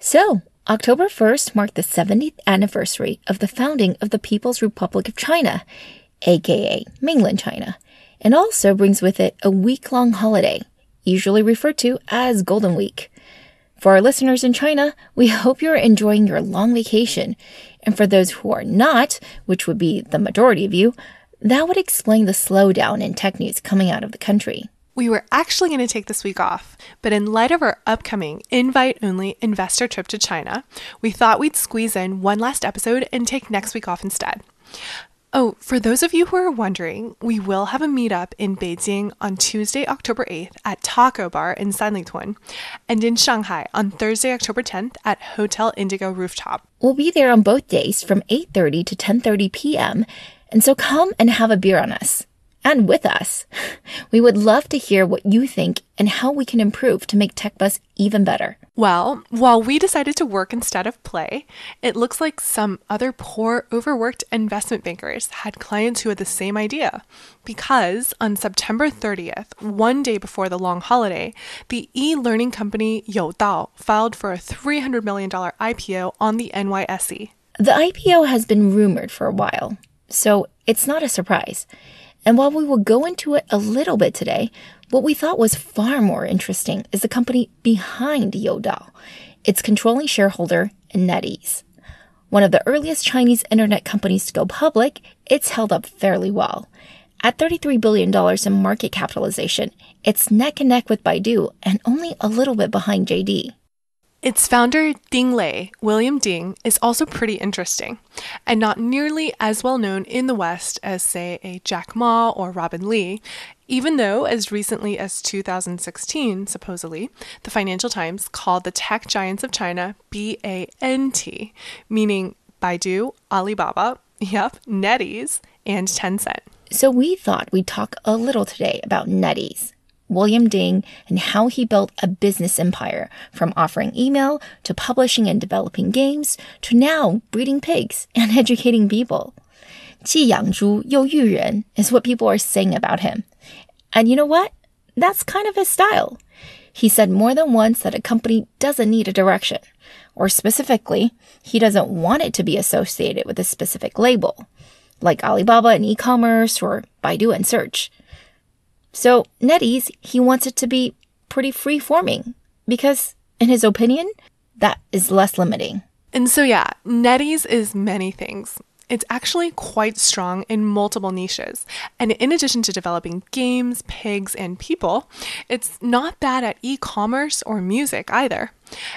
So, October 1st marked the 70th anniversary of the founding of the People's Republic of China, aka Mainland China, and also brings with it a week-long holiday, usually referred to as Golden Week. For our listeners in China, we hope you're enjoying your long vacation, and for those who are not, which would be the majority of you, that would explain the slowdown in tech news coming out of the country. We were actually going to take this week off, but in light of our upcoming invite-only investor trip to China, we thought we'd squeeze in one last episode and take next week off instead. Oh, for those of you who are wondering, we will have a meetup in Beijing on Tuesday, October 8th at Taco Bar in Sanlitun, and in Shanghai on Thursday, October 10th at Hotel Indigo Rooftop. We'll be there on both days from 8:30 to 10:30 p.m., and so come and have a beer on us. And with us. We would love to hear what you think and how we can improve to make TechBuzz even better. Well, while we decided to work instead of play, it looks like some other poor, overworked investment bankers had clients who had the same idea. Because on September 30th, one day before the long holiday, the e-learning company Youdao filed for a $300 million IPO on the NYSE. The IPO has been rumored for a while, so it's not a surprise. And while we will go into it a little bit today, what we thought was far more interesting is the company behind Youdao, its controlling shareholder, NetEase. One of the earliest Chinese internet companies to go public, it's held up fairly well. At $33 billion in market capitalization, it's neck and neck with Baidu and only a little bit behind JD. Its founder, Ding Lei, William Ding, is also pretty interesting, and not nearly as well known in the West as, say, a Jack Ma or Robin Li, even though as recently as 2016, supposedly, the Financial Times called the tech giants of China BANT, meaning Baidu, Alibaba, NetEase, and Tencent. So we thought we'd talk a little today about NetEase, William Ding, and how he built a business empire from offering email to publishing and developing games to now breeding pigs and educating people. 既养猪又育人 is what people are saying about him. And you know what? That's kind of his style. He said more than once that a company doesn't need a direction, or specifically, he doesn't want it to be associated with a specific label, like Alibaba and e-commerce or Baidu and search. So NetEase, he wants it to be pretty free-forming because, in his opinion, that is less limiting. And so NetEase is many things. It's actually quite strong in multiple niches. And in addition to developing games, pigs, and people, it's not bad at e-commerce or music either.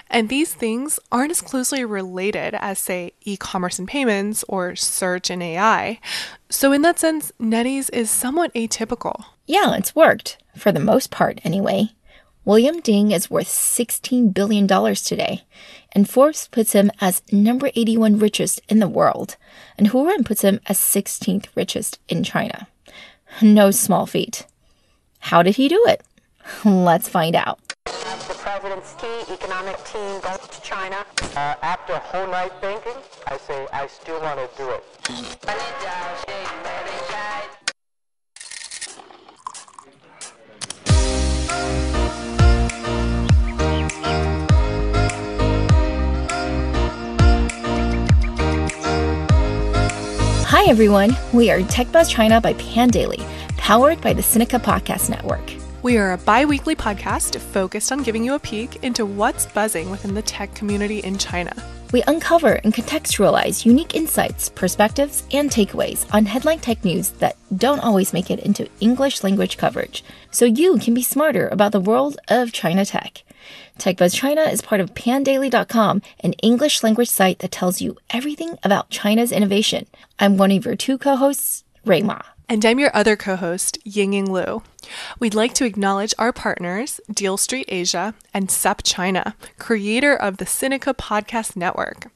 And these things aren't as closely related as, say, e-commerce and payments or search and AI. So in that sense, NetEase is somewhat atypical. Yeah, it's worked, for the most part anyway. William Ding is worth $16 billion today, and Forbes puts him as number 81 richest in the world, and Hurun puts him as 16th richest in China. No small feat. How did he do it? Let's find out. The president's key economic team goes to China. After a whole night thinking, I say I still want to do it. Hi everyone, we are TechBuzz China by Pandaily, powered by the Sinica Podcast Network. We are a bi-weekly podcast focused on giving you a peek into what's buzzing within the tech community in China. We uncover and contextualize unique insights, perspectives, and takeaways on headline tech news that don't always make it into English language coverage, so you can be smarter about the world of China tech. TechBuzz China is part of Pandaily.com, an English language site that tells you everything about China's innovation. I'm one of your two co-hosts, Rui Ma. And I'm your other co-host, Yingying Liu. We'd like to acknowledge our partners, Deal Street Asia and SupChina, creator of the Sinica Podcast Network.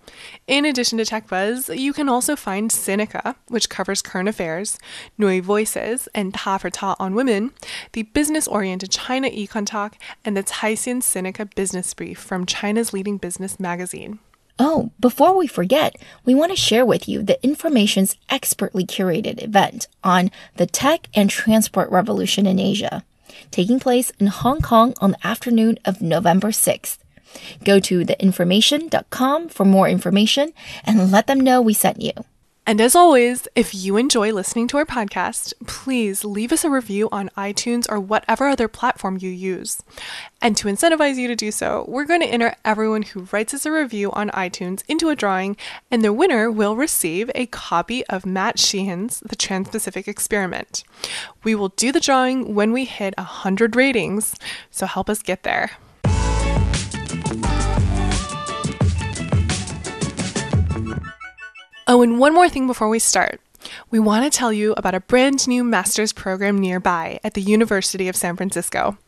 In addition to TechBuzz, you can also find Sinica, which covers current affairs, Nui Voices, and Ta for Ta on Women, the business-oriented China Econ Talk, and the Caixin Sinica Business Brief from China's leading business magazine. Oh, before we forget, we want to share with you the Information's expertly curated event on the tech and transport revolution in Asia, taking place in Hong Kong on the afternoon of November 6th. Go to theinformation.com for more information and let them know we sent you. And as always, if you enjoy listening to our podcast, please leave us a review on iTunes or whatever other platform you use. And to incentivize you to do so, we're going to enter everyone who writes us a review on iTunes into a drawing, and the winner will receive a copy of Matt Sheehan's The Trans-Pacific Experiment. We will do the drawing when we hit 100 ratings, so help us get there. Oh, and one more thing before we start. We want to tell you about a brand new master's program nearby at the University of San Francisco.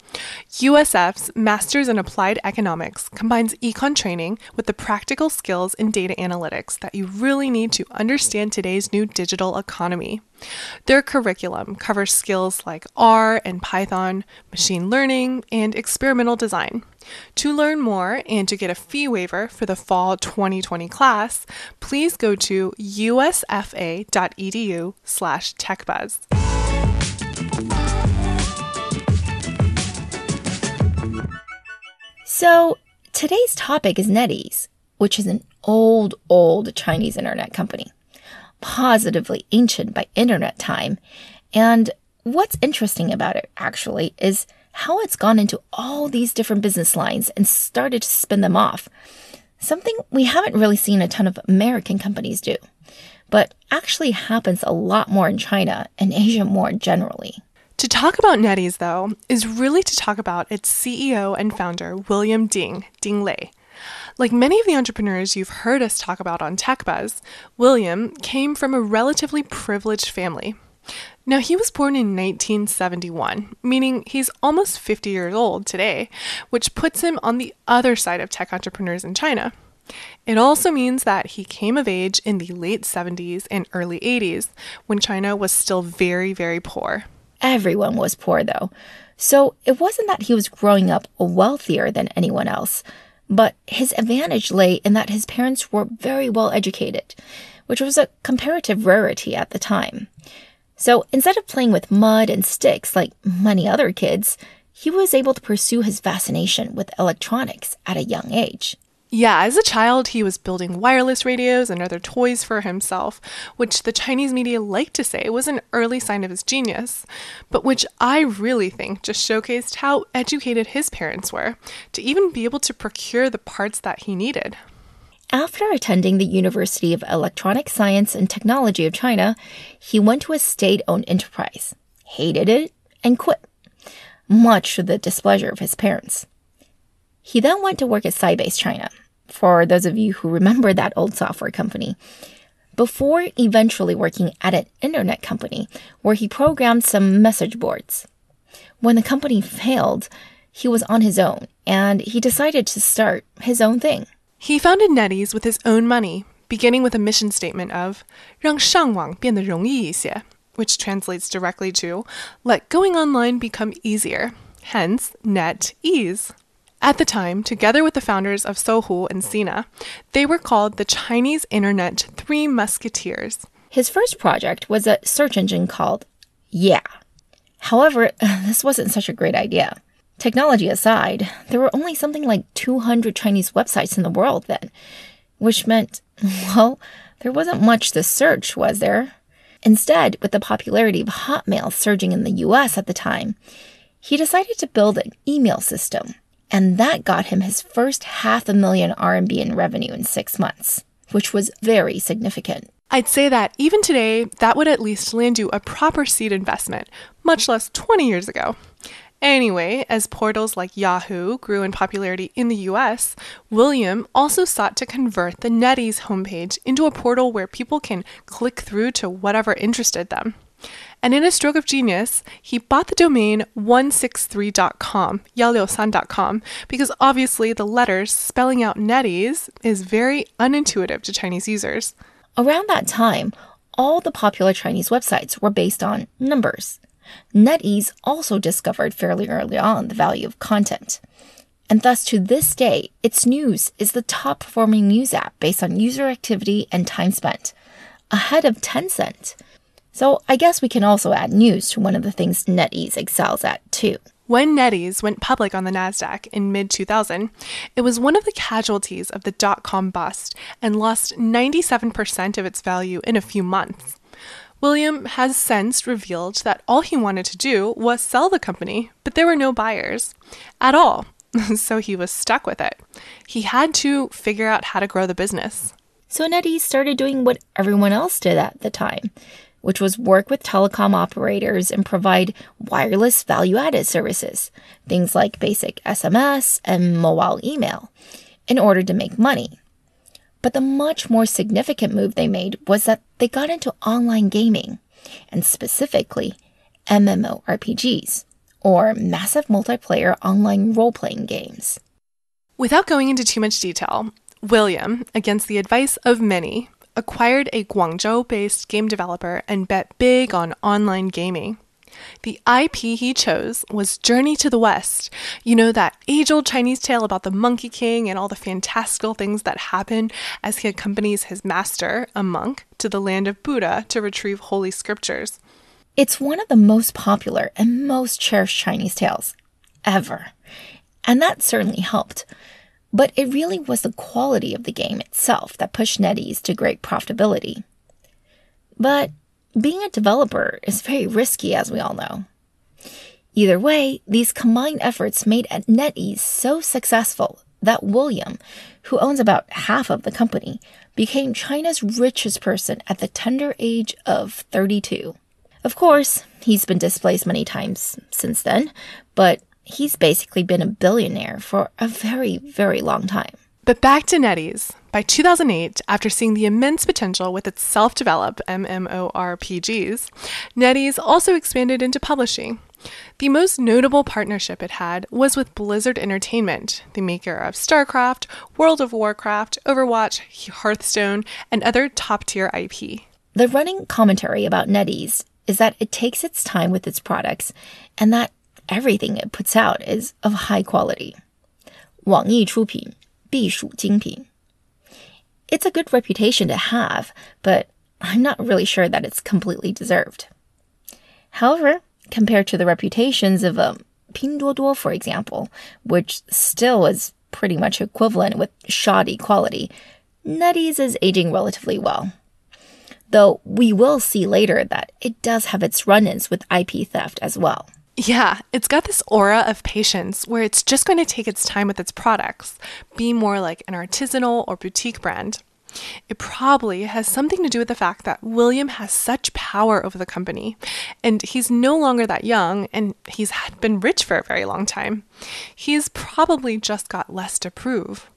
USF's Masters in Applied Economics combines econ training with the practical skills in data analytics that you really need to understand today's new digital economy. Their curriculum covers skills like R and Python, machine learning, and experimental design. To learn more and to get a fee waiver for the fall 2020 class, please go to usfa.edu/techbuzz. So today's topic is NetEase, which is an old Chinese internet company, positively ancient by internet time. And what's interesting about it, actually, is how it's gone into all these different business lines and started to spin them off. Something we haven't really seen a ton of American companies do, but actually happens a lot more in China and Asia more generally. To talk about NetEase, though, is really to talk about its CEO and founder, William Ding Lei. Like many of the entrepreneurs you've heard us talk about on TechBuzz, William came from a relatively privileged family. Now, he was born in 1971, meaning he's almost 50 years old today, which puts him on the other side of tech entrepreneurs in China. It also means that he came of age in the late 70s and early 80s, when China was still very, very poor. Everyone was poor, though. So it wasn't that he was growing up wealthier than anyone else, but his advantage lay in that his parents were very well educated, which was a comparative rarity at the time. So instead of playing with mud and sticks like many other kids, he was able to pursue his fascination with electronics at a young age. Yeah, as a child, he was building wireless radios and other toys for himself, which the Chinese media liked to say was an early sign of his genius, but which I really think just showcased how educated his parents were to even be able to procure the parts that he needed. After attending the University of Electronic Science and Technology of China, he went to a state-owned enterprise, hated it, and quit, much to the displeasure of his parents. He then went to work at Sybase China, for those of you who remember that old software company, before eventually working at an internet company where he programmed some message boards. When the company failed, he was on his own, and he decided to start his own thing. He founded NetEase with his own money, beginning with a mission statement of 让上网变得容易一些, which translates directly to let going online become easier, hence NetEase. At the time, together with the founders of Sohu and Sina, they were called the Chinese Internet Three Musketeers. His first project was a search engine called Yeah. However, this wasn't such a great idea. Technology aside, there were only something like 200 Chinese websites in the world then, which meant, well, there wasn't much to search, was there? Instead, with the popularity of Hotmail surging in the US at the time, he decided to build an email system. And that got him his first 500,000 RMB in revenue in 6 months, which was very significant. I'd say that even today, that would at least land you a proper seed investment, much less 20 years ago. Anyway, as portals like Yahoo grew in popularity in the US, William also sought to convert the NetEase homepage into a portal where people can click through to whatever interested them. And in a stroke of genius, he bought the domain 163.com, 163.com, because obviously the letters spelling out NetEase is very unintuitive to Chinese users. Around that time, all the popular Chinese websites were based on numbers. NetEase also discovered fairly early on the value of content. And thus, to this day, its news is the top-performing news app based on user activity and time spent, ahead of Tencent. So I guess we can also add news to one of the things NetEase excels at, too. When NetEase went public on the NASDAQ in mid-2000, it was one of the casualties of the dot-com bust and lost 97% of its value in a few months. William has since revealed that all he wanted to do was sell the company, but there were no buyers at all, so he was stuck with it. He had to figure out how to grow the business. So NetEase started doing what everyone else did at the time, which was work with telecom operators and provide wireless value-added services, things like basic SMS and mobile email, in order to make money. But the much more significant move they made was that they got into online gaming, and specifically MMORPGs, or massive multiplayer online role-playing games. Without going into too much detail, William, against the advice of many, acquired a Guangzhou-based game developer and bet big on online gaming. The IP he chose was Journey to the West. You know, that age-old Chinese tale about the Monkey King and all the fantastical things that happen as he accompanies his master, a monk, to the land of Buddha to retrieve holy scriptures. It's one of the most popular and most cherished Chinese tales ever, and that certainly helped. But it really was the quality of the game itself that pushed NetEase to great profitability. But being a developer is very risky, as we all know. Either way, these combined efforts made NetEase so successful that William, who owns about half of the company, became China's richest person at the tender age of 32. Of course, he's been displaced many times since then, but he's basically been a billionaire for a very, very long time. But back to NetEase. By 2008, after seeing the immense potential with its self-developed MMORPGs, NetEase also expanded into publishing. The most notable partnership it had was with Blizzard Entertainment, the maker of StarCraft, World of Warcraft, Overwatch, Hearthstone, and other top-tier IP. The running commentary about NetEase is that it takes its time with its products and that everything it puts out is of high quality. 网易出品，必属精品. It's a good reputation to have, but I'm not really sure that it's completely deserved. However, compared to the reputations of Pinduoduo, for example, which still is pretty much equivalent with shoddy quality, NetEase is aging relatively well. Though we will see later that it does have its run-ins with IP theft as well. Yeah, it's got this aura of patience where it's just going to take its time with its products, be more like an artisanal or boutique brand. It probably has something to do with the fact that William has such power over the company, and he's no longer that young, and he's been rich for a very long time. He's probably just got less to prove.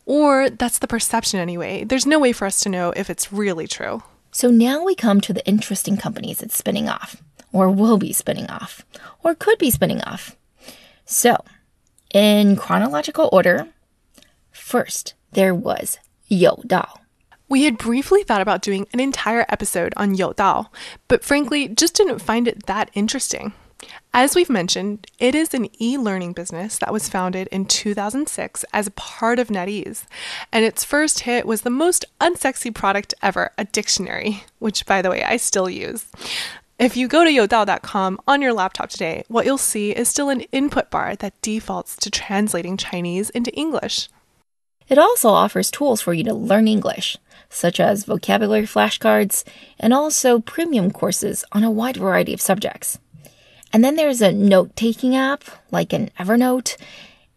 Or that's the perception anyway. There's no way for us to know if it's really true. So now we come to the interesting companies it's spinning off, or will be spinning off, or could be spinning off. So, in chronological order, first there was Youdao. We had briefly thought about doing an entire episode on Youdao, but frankly, just didn't find it that interesting. As we've mentioned, it is an e-learning business that was founded in 2006 as a part of NetEase, and its first hit was the most unsexy product ever, a dictionary, which, by the way, I still use. If you go to youdao.com on your laptop today, what you'll see is still an input bar that defaults to translating Chinese into English. It also offers tools for you to learn English, such as vocabulary flashcards, and also premium courses on a wide variety of subjects. And then there's a note-taking app, like an Evernote.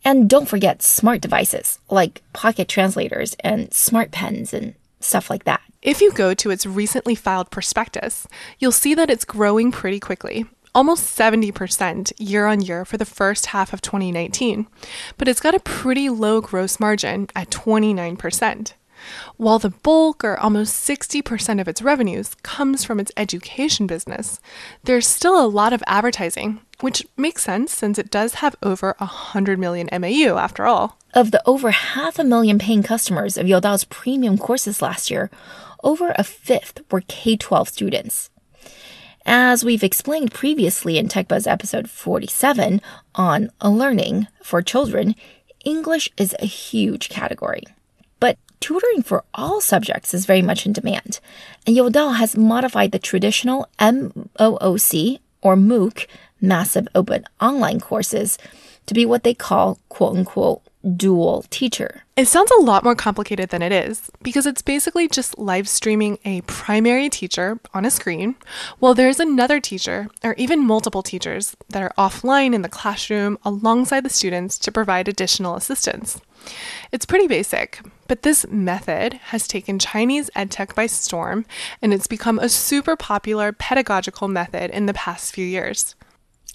And don't forget smart devices, like pocket translators and smart pens and stuff like that. If you go to its recently filed prospectus, you'll see that it's growing pretty quickly, almost 70% year on year for the first half of 2019. But it's got a pretty low gross margin at 29%. While the bulk, or almost 60% of its revenues, comes from its education business, there's still a lot of advertising, which makes sense since it does have over 100 million MAU after all. Of the over 500,000 paying customers of Youdao's premium courses last year, over a fifth were K-12 students. As we've explained previously in TechBuzz episode 47 on learning for children, English is a huge category. But tutoring for all subjects is very much in demand, and Youdao has modified the traditional MOOC, or MOOC, massive open online courses to be what they call, quote-unquote, dual teacher. It sounds a lot more complicated than it is, because it's basically just live streaming a primary teacher on a screen, while there's another teacher, or even multiple teachers, that are offline in the classroom alongside the students to provide additional assistance. It's pretty basic, but this method has taken Chinese edtech by storm, and it's become a super popular pedagogical method in the past few years.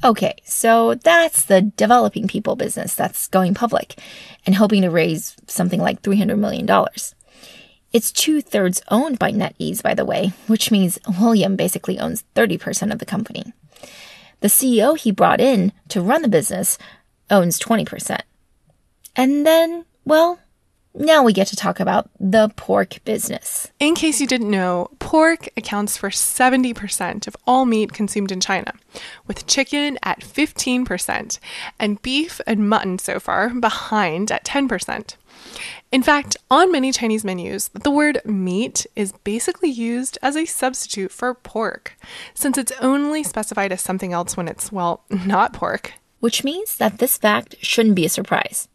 Okay, so that's the developing people business that's going public and hoping to raise something like $300 million. It's 2/3 owned by NetEase, by the way, which means William basically owns 30% of the company. The CEO he brought in to run the business owns 20%. And then, well, now we get to talk about the pork business. In case you didn't know, pork accounts for 70% of all meat consumed in China, with chicken at 15% and beef and mutton so far behind at 10%. In fact, on many Chinese menus, the word meat is basically used as a substitute for pork, since it's only specified as something else when it's, well, not pork. Which means that this fact shouldn't be a surprise.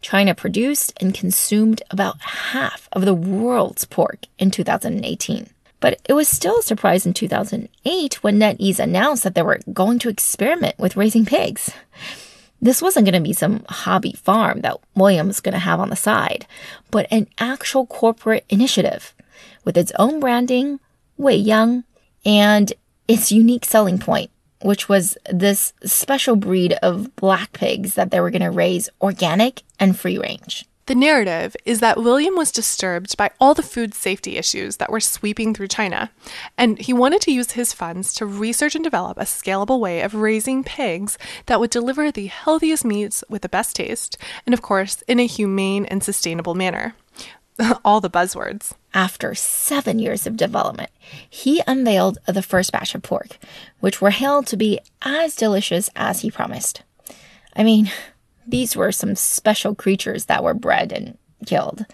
China produced and consumed about half of the world's pork in 2018. But it was still a surprise in 2008 when NetEase announced that they were going to experiment with raising pigs. This wasn't going to be some hobby farm that William was going to have on the side, but an actual corporate initiative with its own branding, Weiyang, and its unique selling point, which was this special breed of black pigs that they were going to raise organic and free range. The narrative is that William was disturbed by all the food safety issues that were sweeping through China, and he wanted to use his funds to research and develop a scalable way of raising pigs that would deliver the healthiest meats with the best taste, and of course, in a humane and sustainable manner. All the buzzwords. After 7 years of development, he unveiled the first batch of pork, which were hailed to be as delicious as he promised. I mean, these were some special creatures that were bred and killed.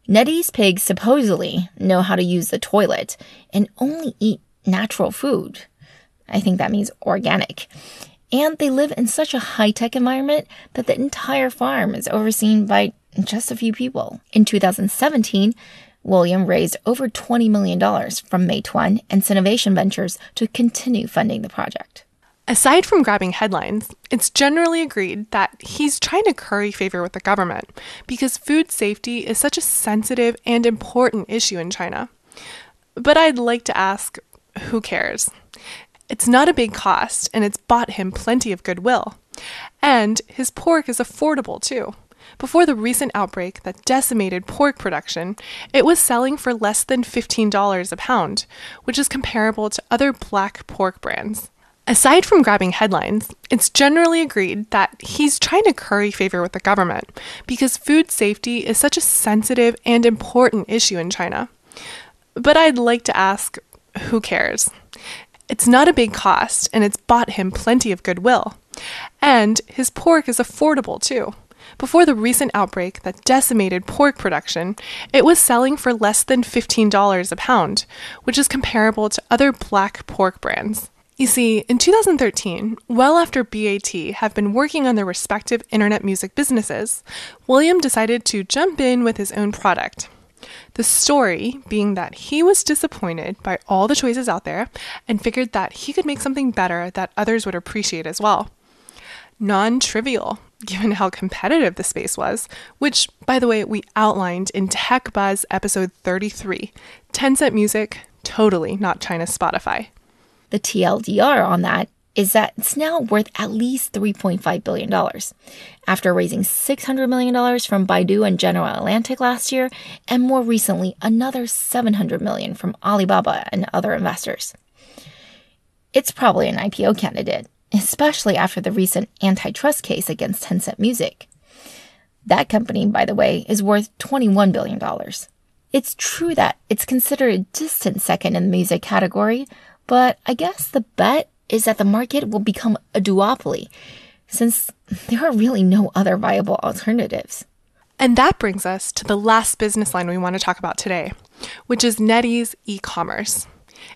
NetEase pigs supposedly know how to use the toilet and only eat natural food. I think that means organic. And they live in such a high-tech environment that the entire farm is overseen by just a few people. In 2017, William raised over $20 million from Meituan and Sinovation Ventures to continue funding the project. Aside from grabbing headlines, it's generally agreed that he's trying to curry favor with the government because food safety is such a sensitive and important issue in China. But I'd like to ask, who cares? It's not a big cost, and it's bought him plenty of goodwill. And his pork is affordable, too. Before the recent outbreak that decimated pork production, it was selling for less than $15 a pound, which is comparable to other black pork brands. Aside from grabbing headlines, it's generally agreed that he's trying to curry favor with the government because food safety is such a sensitive and important issue in China. But I'd like to ask, who cares? It's not a big cost, and it's bought him plenty of goodwill. And his pork is affordable, too. Before the recent outbreak that decimated pork production, it was selling for less than $15 a pound, which is comparable to other black pork brands. You see, in 2013, well after BAT have been working on their respective internet music businesses, William decided to jump in with his own product. The story being that he was disappointed by all the choices out there and figured that he could make something better that others would appreciate as well. Non-trivial, given how competitive the space was, which, by the way, we outlined in Tech Buzz episode 33, Tencent Music, totally not China's Spotify. The TLDR on that is that it's now worth at least $3.5 billion, after raising $600 million from Baidu and General Atlantic last year, and more recently, another $700 million from Alibaba and other investors. It's probably an IPO candidate, especially after the recent antitrust case against Tencent Music. That company, by the way, is worth $21 billion. It's true that it's considered a distant second in the music category, but I guess the bet is that the market will become a duopoly, since there are really no other viable alternatives. And that brings us to the last business line we want to talk about today, which is NetEase e-commerce.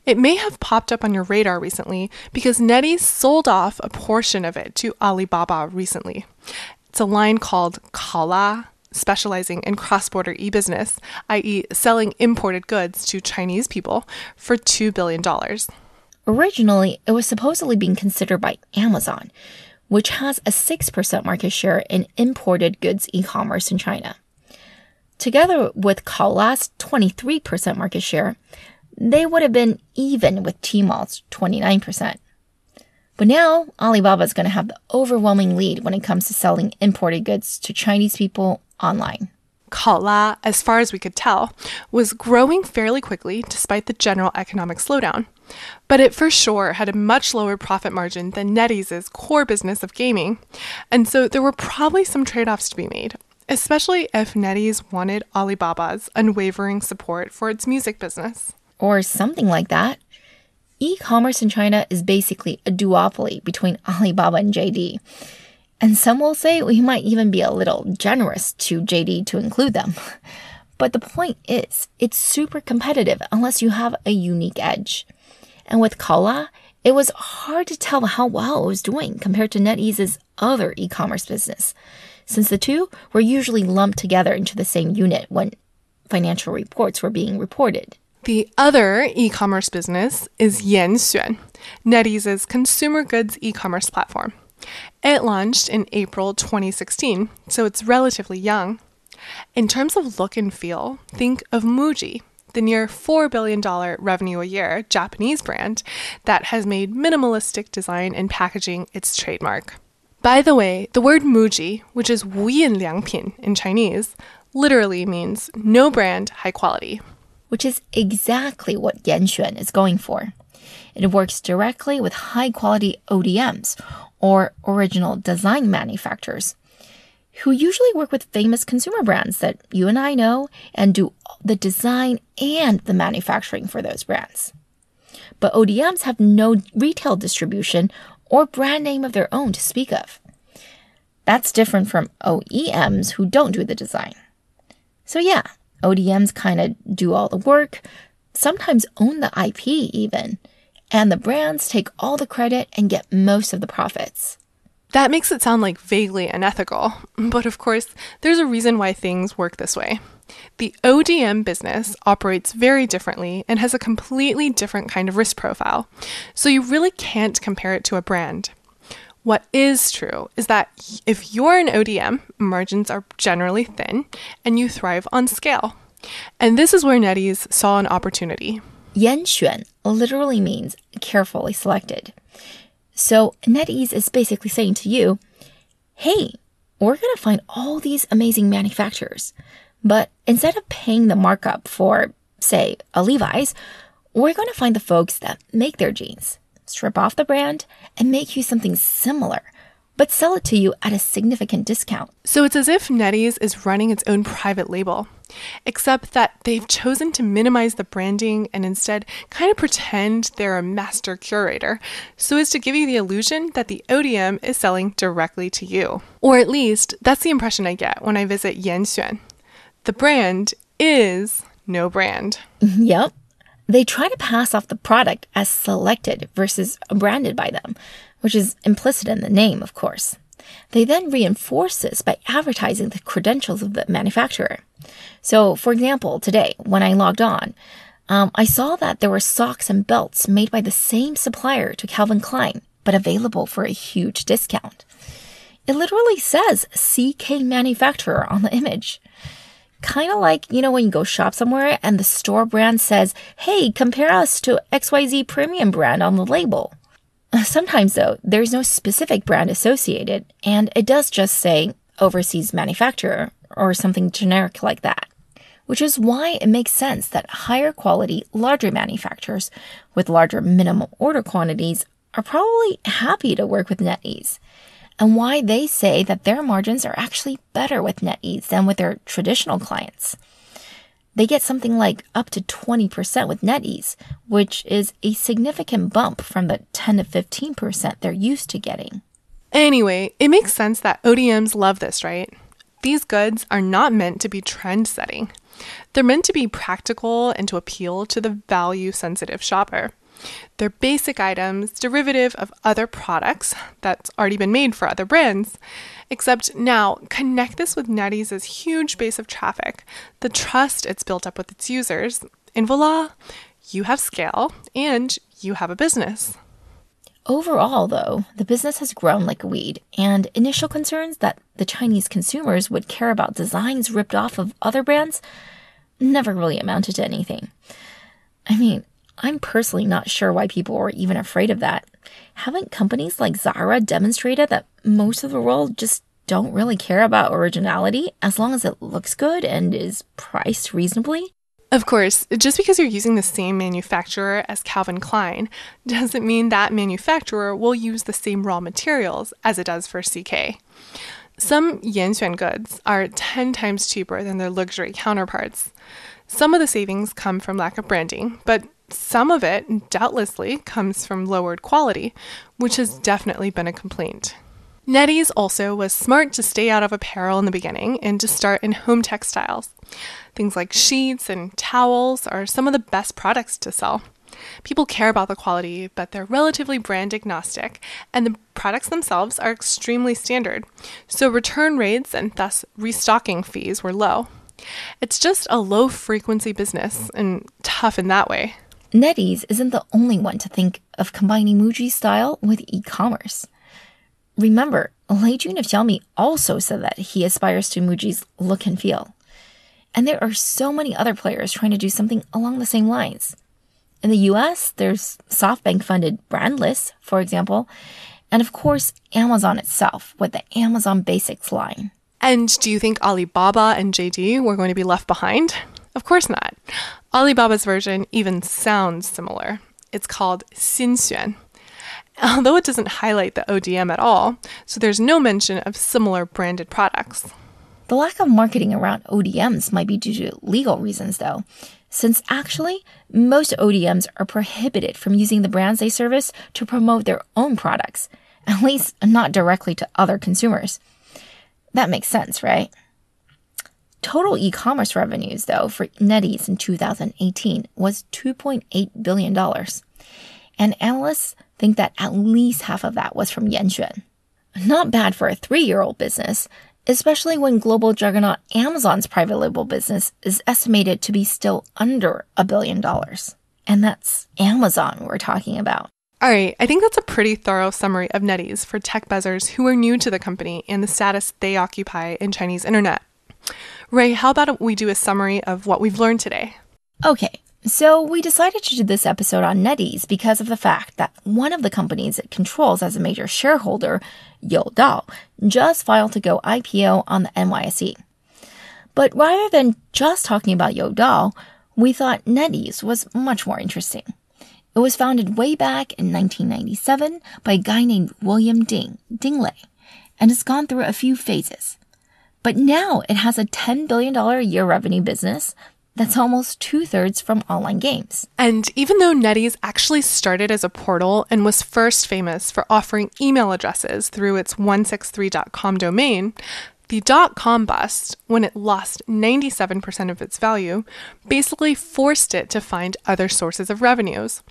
It may have popped up on your radar recently because NetEase sold off a portion of it to Alibaba recently. It's a line called Kaola, specializing in cross-border e-business, i.e. selling imported goods to Chinese people for $2 billion. Originally, it was supposedly being considered by Amazon, which has a 6% market share in imported goods e-commerce in China. Together with Kaola's 23% market share, they would have been even with Tmall's 29%. But now, Alibaba is going to have the overwhelming lead when it comes to selling imported goods to Chinese people online. Kaola, as far as we could tell, was growing fairly quickly despite the general economic slowdown. But it for sure had a much lower profit margin than NetEase's core business of gaming. And so there were probably some trade-offs to be made, especially if NetEase wanted Alibaba's unwavering support for its music business. Or something like that. E-commerce in China is basically a duopoly between Alibaba and JD. And some will say we might even be a little generous to JD to include them. But the point is, it's super competitive unless you have a unique edge. And with Kaola, it was hard to tell how well it was doing compared to NetEase's other e-commerce business, since the two were usually lumped together into the same unit when financial reports were being reported. The other e-commerce business is Yanxuan, NetEase's consumer goods e-commerce platform. It launched in April 2016, so it's relatively young. In terms of look and feel, think of Muji, the near $4 billion revenue a year Japanese brand that has made minimalistic design and packaging its trademark. By the way, the word Muji, which is 无印良品 in Chinese, literally means no brand, high quality. Which is exactly what Yanxuan is going for. It works directly with high-quality ODMs, or original design manufacturers, who usually work with famous consumer brands that you and I know and do the design and the manufacturing for those brands. But ODMs have no retail distribution or brand name of their own to speak of. That's different from OEMs who don't do the design. So yeah, ODMs kind of do all the work, sometimes own the IP even, and the brands take all the credit and get most of the profits. That makes it sound like vaguely unethical, but of course, there's a reason why things work this way. The ODM business operates very differently and has a completely different kind of risk profile, so you really can't compare it to a brand. What is true is that if you're an ODM, margins are generally thin and you thrive on scale. And this is where NetEase saw an opportunity. Yanxuan literally means carefully selected. So NetEase is basically saying to you, hey, we're going to find all these amazing manufacturers, but instead of paying the markup for, say, a Levi's, we're going to find the folks that make their jeans, strip off the brand, and make you something similar, but sell it to you at a significant discount. So it's as if NetEase is running its own private label, except that they've chosen to minimize the branding and instead kind of pretend they're a master curator, so as to give you the illusion that the ODM is selling directly to you. Or at least, that's the impression I get when I visit Yanxuan. The brand is no brand. Yep. They try to pass off the product as selected versus branded by them, which is implicit in the name, of course. They then reinforce this by advertising the credentials of the manufacturer. So, for example, today, when I logged on, I saw that there were socks and belts made by the same supplier to Calvin Klein, but available for a huge discount. It literally says CK manufacturer on the image. Kind of like, when you go shop somewhere and the store brand says, hey, compare us to XYZ premium brand on the label. Sometimes, though, there's no specific brand associated, and it does just say overseas manufacturer or something generic like that. Which is why it makes sense that higher quality, larger manufacturers with larger minimum order quantities are probably happy to work with NetEase, and why they say that their margins are actually better with NetEase than with their traditional clients. They get something like up to 20% with NetEase, which is a significant bump from the 10 to 15% they're used to getting. Anyway, it makes sense that ODMs love this, right? These goods are not meant to be trend-setting. They're meant to be practical and to appeal to the value-sensitive shopper. They're basic items, derivative of other products that's already been made for other brands. Except now, connect this with NetEase's huge base of traffic, the trust it's built up with its users, and voila, you have scale and you have a business. Overall, though, the business has grown like a weed, and initial concerns that the Chinese consumers would care about designs ripped off of other brands never really amounted to anything. I mean, I'm personally not sure why people were even afraid of that. Haven't companies like Zara demonstrated that most of the world just don't really care about originality as long as it looks good and is priced reasonably? Of course, just because you're using the same manufacturer as Calvin Klein doesn't mean that manufacturer will use the same raw materials as it does for CK. Some Yanxuan goods are 10 times cheaper than their luxury counterparts. Some of the savings come from lack of branding, but some of it doubtlessly comes from lowered quality, which has definitely been a complaint. NetEase also was smart to stay out of apparel in the beginning and to start in home textiles. Things like sheets and towels are some of the best products to sell. People care about the quality, but they're relatively brand agnostic, and the products themselves are extremely standard, so return rates and thus restocking fees were low. It's just a low-frequency business, and tough in that way. NetEase isn't the only one to think of combining Muji's style with e-commerce. Remember, Lei Jun of Xiaomi also said that he aspires to Muji's look and feel. And there are so many other players trying to do something along the same lines. In the US, there's SoftBank-funded Brandless, for example, and of course, Amazon itself with the Amazon Basics line. And do you think Alibaba and JD were going to be left behind? Of course not. Alibaba's version even sounds similar. It's called Xinxuan, although it doesn't highlight the ODM at all, so there's no mention of similar branded products. The lack of marketing around ODMs might be due to legal reasons, though, since actually, most ODMs are prohibited from using the brands they service to promote their own products, at least not directly to other consumers. That makes sense, right? Total e-commerce revenues, though, for NetEase in 2018 was $2.8 billion. And analysts think that at least half of that was from Yanxuan. Not bad for a 3-year-old business, especially when global juggernaut Amazon's private label business is estimated to be still under $1 billion. And that's Amazon we're talking about. All right, I think that's a pretty thorough summary of NetEase for tech buzzers who are new to the company and the status they occupy in Chinese internet. Ray, how about we do a summary of what we've learned today? Okay, so we decided to do this episode on NetEase because of the fact that one of the companies it controls as a major shareholder, Youdao, just filed to go IPO on the NYSE. But rather than just talking about Youdao, we thought NetEase was much more interesting. It was founded way back in 1997 by a guy named William Ding Lei, and it's gone through a few phases. But now it has a $10 billion a year revenue business that's almost 2/3 from online games. And even though NetEase actually started as a portal and was first famous for offering email addresses through its 163.com domain, the .com bust, when it lost 97% of its value, basically forced it to find other sources of revenues.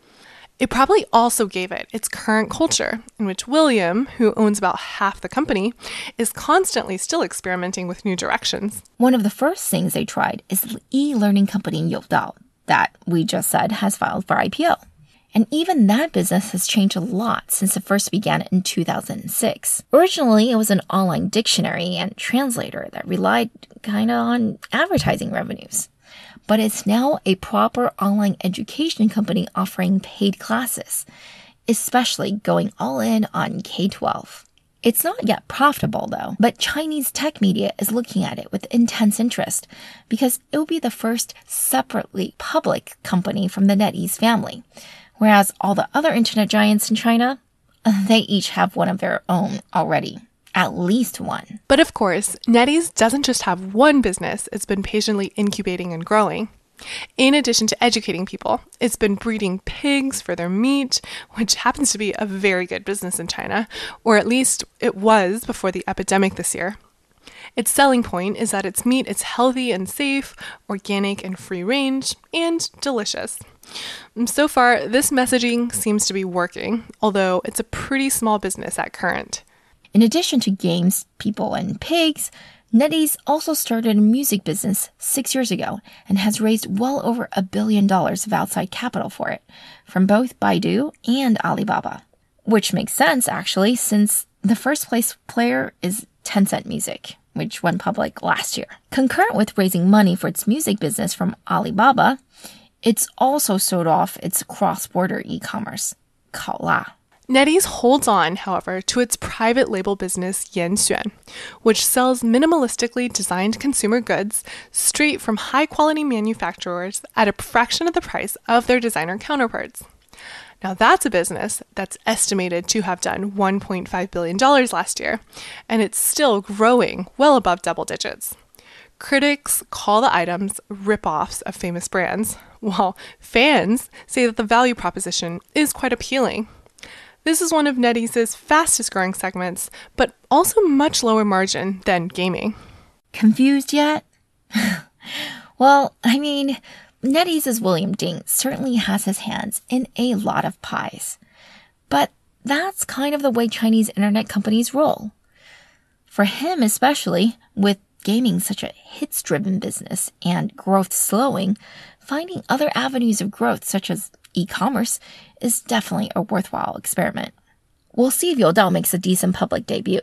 It probably also gave it its current culture, in which William, who owns about half the company, is constantly still experimenting with new directions. One of the first things they tried is the e-learning company Youdao that we just said has filed for IPO. And even that business has changed a lot since it first began in 2006. Originally, it was an online dictionary and translator that relied kind of on advertising revenues. But it's now a proper online education company offering paid classes, especially going all in on K-12. It's not yet profitable, though, but Chinese tech media is looking at it with intense interest because it will be the first separately public company from the NetEase family, whereas all the other internet giants in China, they each have one of their own already. At least one. But of course, NetEase doesn't just have one business it's been patiently incubating and growing. In addition to educating people, it's been breeding pigs for their meat, which happens to be a very good business in China, or at least it was before the epidemic this year. Its selling point is that its meat is healthy and safe, organic and free range, and delicious. So far, this messaging seems to be working, although it's a pretty small business at current. In addition to games, people, and pigs, NetEase also started a music business 6 years ago and has raised well over $1 billion of outside capital for it, from both Baidu and Alibaba. Which makes sense, actually, since the first place player is Tencent Music, which went public last year. Concurrent with raising money for its music business from Alibaba, it's also sold off its cross-border e-commerce, Kaola. NetEase holds on, however, to its private label business Yanxuan, which sells minimalistically designed consumer goods straight from high-quality manufacturers at a fraction of the price of their designer counterparts. Now that's a business that's estimated to have done $1.5 billion last year, and it's still growing well above double digits. Critics call the items rip-offs of famous brands, while fans say that the value proposition is quite appealing. This is one of NetEase's fastest growing segments, but also much lower margin than gaming. Confused yet? Well, NetEase's William Ding certainly has his hands in a lot of pies. But that's kind of the way Chinese internet companies roll. For him especially, with gaming such a hits-driven business and growth slowing, finding other avenues of growth such as e-commerce is definitely a worthwhile experiment. We'll see if Youdao makes a decent public debut.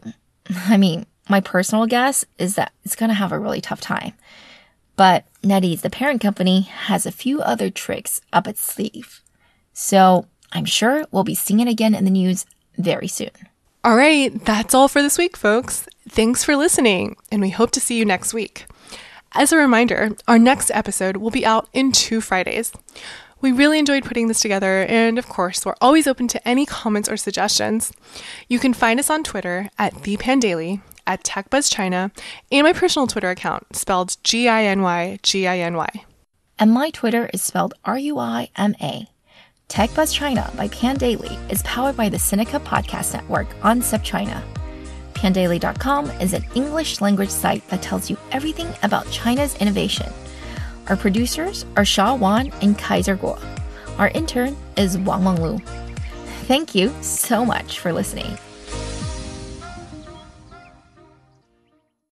My personal guess is that it's going to have a really tough time. But NetEase, the parent company, has a few other tricks up its sleeve. So I'm sure we'll be seeing it again in the news very soon. All right, that's all for this week, folks. Thanks for listening, and we hope to see you next week. As a reminder, our next episode will be out in 2 Fridays. We really enjoyed putting this together, and of course, we're always open to any comments or suggestions. You can find us on Twitter at ThePandaily, at TechBuzzChina, and my personal Twitter account, spelled GINY. And my Twitter is spelled RUIMA. TechBuzzChina by Pandaily is powered by the Sinica Podcast Network on SupChina. Pandaily.com is an English language site that tells you everything about China's innovation. Our producers are Sha Wan and Kaiser Guo. Our intern is Wang Menglu. Thank you so much for listening.